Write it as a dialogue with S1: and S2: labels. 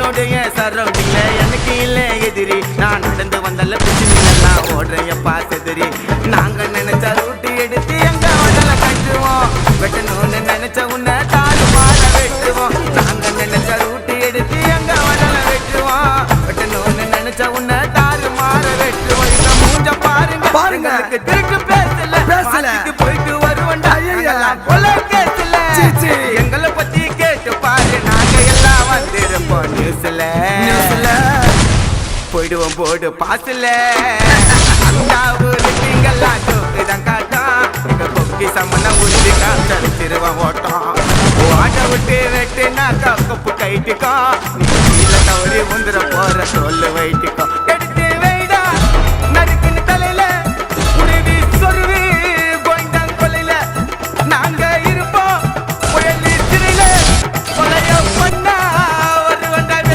S1: என்னுடைய சரௌண்டிங்ல எனக்கு இல்ல எதிரி நான் நடந்து வந்தல பிச்சுலாம் ஓடுறையப்பா செதிரி நாங்க நினைச்ச ரூட்டு எடுத்து எங்க வடல கட்டுவோம் வெட்டணும்னு நினைச்ச உன்னை தாறு மாற வெட்டுவோம் நாங்க நினைச்ச ரூட்டு எடுத்து எங்க வடல வெட்டுவோம் வெட்டணும்னு நினைச்ச உன்னை தாறு மாற வெட்டுவோம் இந்த மூஞ்ச பாருங்க
S2: பாருங்க
S1: திருக்கு பேசல போயிட்டு வருவண்டா கொலை கேசல எங்களை பத்தி கேட்டு பாரு நாங்க எல்லாம் வந்திருப்போம் நியூஸ்ல போயிடுவோம் போடு பாசல அந்த ஊரு திங்கெல்லாம் தோக்குதான் காட்டும் கொக்கி சம்மன உறுதி காத்தடிச்சிருவான் ஓட்டம் ஆட்டை விட்டு வெட்டுனாக்கா கொப்பு கைட்டுக்கா